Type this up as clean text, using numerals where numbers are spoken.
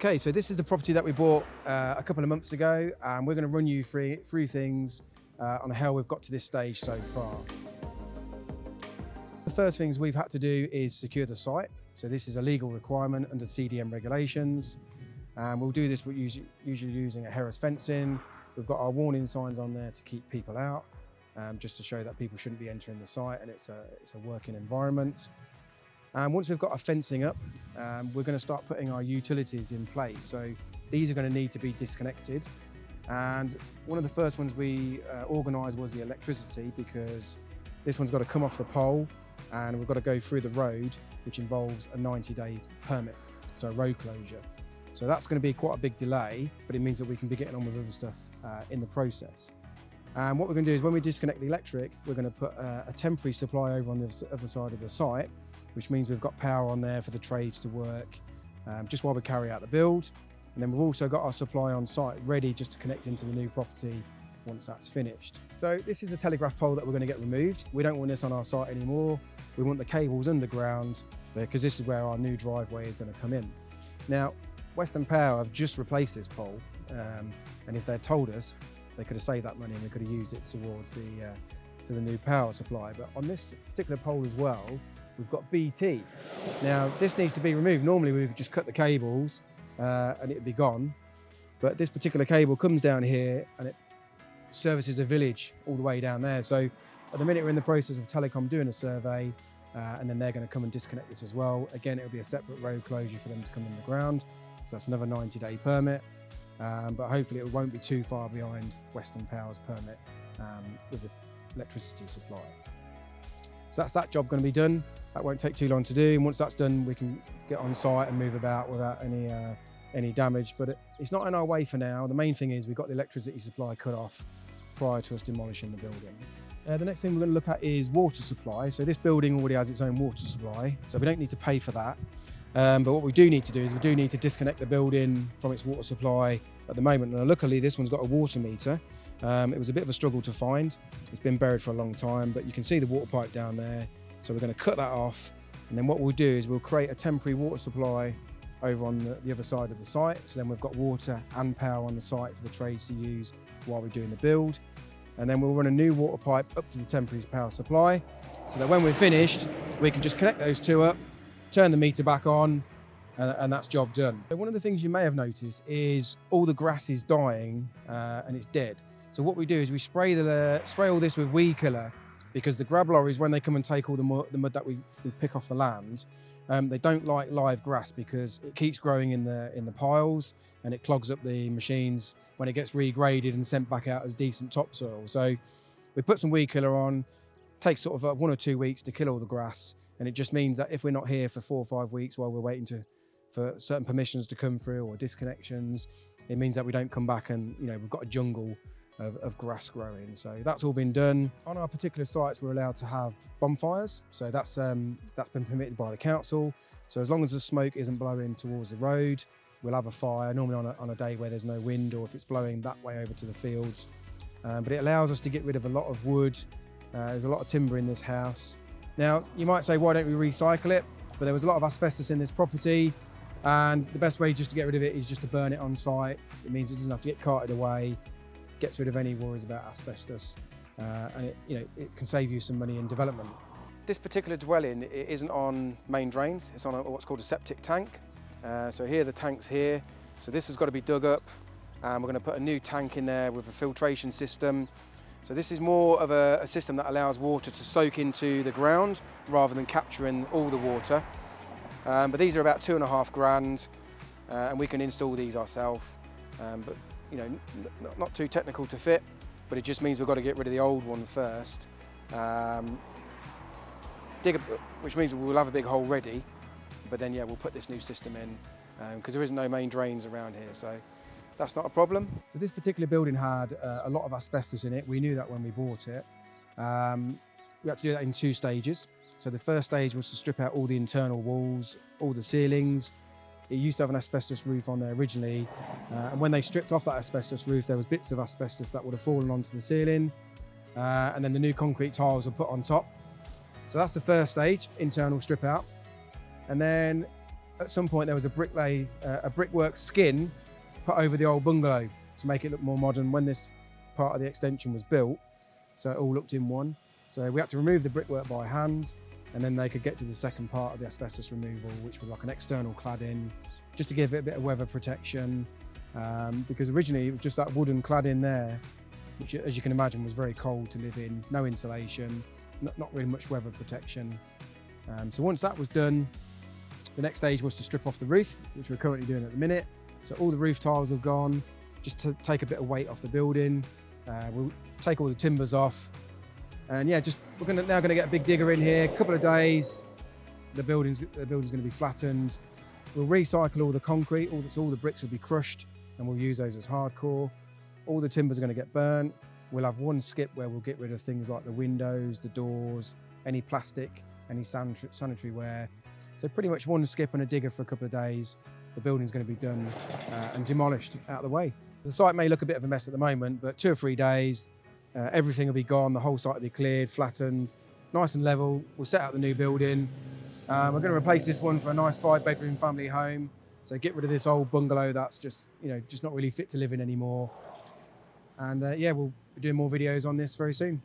Okay, so this is the property that we bought a couple of months ago, and we're going to run you through things on how we've got to this stage so far. The first things we've had to do is secure the site. So this is a legal requirement under CDM regulations. We'll do this with usually using a Harris fencing. We've got our warning signs on there to keep people out, just to show that people shouldn't be entering the site and it's a working environment. And once we've got our fencing up, we're going to start putting our utilities in place. So these are going to need to be disconnected. And one of the first ones we organised was the electricity, because this one's got to come off the pole and we've got to go through the road, which involves a 90-day permit, so road closure. So that's going to be quite a big delay, but it means that we can be getting on with other stuff in the process. And what we're going to do is when we disconnect the electric, we're going to put a temporary supply over on the other side of the site, which means we've got power on there for the trades to work just while we carry out the build. And then we've also got our supply on site ready just to connect into the new property once that's finished. So this is a telegraph pole that we're going to get removed. We don't want this on our site anymore. We want the cables underground because this is where our new driveway is going to come in. Now, Western Power have just replaced this pole, and if they'd told us, they could have saved that money and we could have used it towards the new power supply. But on this particular pole as well, we've got BT. Now, this needs to be removed. Normally, we would just cut the cables and it would be gone. But this particular cable comes down here and it services a village all the way down there. So at the minute, we're in the process of Telecom doing a survey, and then they're going to come and disconnect this as well. Again, it'll be a separate road closure for them to come in the ground. So that's another 90-day permit. But hopefully it won't be too far behind Western Power's permit with the electricity supply. So that's that job going to be done. That won't take too long to do. And once that's done, we can get on site and move about without any damage. But it's not in our way for now. The main thing is we've got the electricity supply cut off prior to us demolishing the building. The next thing we're going to look at is water supply. So this building already has its own water supply, so we don't need to pay for that. But what we do need to do is we do need to disconnect the building from its water supply at the moment. Now, luckily, this one's got a water meter. It was a bit of a struggle to find. It's been buried for a long time, but you can see the water pipe down there. So we're going to cut that off. And then what we'll do is we'll create a temporary water supply over on the other side of the site. So then we've got water and power on the site for the trades to use while we're doing the build. And then we'll run a new water pipe up to the temporary power supply, so that when we're finished, we can just connect those two up, turn the meter back on, and that's job done. One of the things you may have noticed is all the grass is dying and it's dead. So what we do is we spray all this with weed killer, because the grab lorries, when they come and take all the mud that we pick off the land, they don't like live grass because it keeps growing in the piles and it clogs up the machines when it gets regraded and sent back out as decent topsoil. So we put some weed killer on, takes sort of 1 or 2 weeks to kill all the grass, and it just means that if we're not here for 4 or 5 weeks while we're waiting for certain permissions to come through or disconnections, it means that we don't come back and we've got a jungle of grass growing. So that's all been done. On our particular sites, we're allowed to have bonfires. So that's been permitted by the council. So as long as the smoke isn't blowing towards the road, we'll have a fire, normally on a day where there's no wind or if it's blowing that way over to the fields. But it allows us to get rid of a lot of wood. There's a lot of timber in this house. Now, you might say, why don't we recycle it? But there was a lot of asbestos in this property, and the best way just to get rid of it is just to burn it on site. It means it doesn't have to get carted away, gets rid of any worries about asbestos, and it can save you some money in development. This particular dwelling, it isn't on main drains, it's on what's called a septic tank. So here, the tank's here. So this has got to be dug up, and we're going to put a new tank in there with a filtration system. So this is more of a system that allows water to soak into the ground rather than capturing all the water. But these are about £2.5 grand, and we can install these ourselves. But not too technical to fit, but it just means we've got to get rid of the old one first. Which means we'll have a big hole ready, but then we'll put this new system in because there isn't no main drains around here, so that's not a problem. So this particular building had a lot of asbestos in it. We knew that when we bought it. We had to do that in 2 stages. So the first stage was to strip out all the internal walls, all the ceilings. It used to have an asbestos roof on there originally, and when they stripped off that asbestos roof, there was bits of asbestos that would have fallen onto the ceiling, and then the new concrete tiles were put on top. So that's the first stage, internal strip out. And then at some point there was a brickwork skin put over the old bungalow to make it look more modern when this part of the extension was built. So it all looked in one. So we had to remove the brickwork by hand, and then they could get to the second part of the asbestos removal, which was like an external cladding, just to give it a bit of weather protection. Because originally it was just that wooden cladding there, which, as you can imagine, was very cold to live in, no insulation, not really much weather protection. So once that was done, the next stage was to strip off the roof, which we're currently doing at the minute. So all the roof tiles have gone, just to take a bit of weight off the building. We'll take all the timbers off. And yeah, we're now going to get a big digger in here. A couple of days, the building's going to be flattened. We'll recycle all the concrete. All the bricks will be crushed, and we'll use those as hardcore. All the timbers are going to get burnt. We'll have one skip where we'll get rid of things like the windows, the doors, any plastic, any sanitary ware. So pretty much one skip and a digger for a couple of days. The building's going to be done and demolished out of the way. The site may look a bit of a mess at the moment, but 2 or 3 days, everything will be gone. The whole site will be cleared, flattened, nice and level. We'll set out the new building. We're going to replace this one for a nice 5-bedroom family home. So get rid of this old bungalow that's just not really fit to live in anymore. And yeah, we'll be doing more videos on this very soon.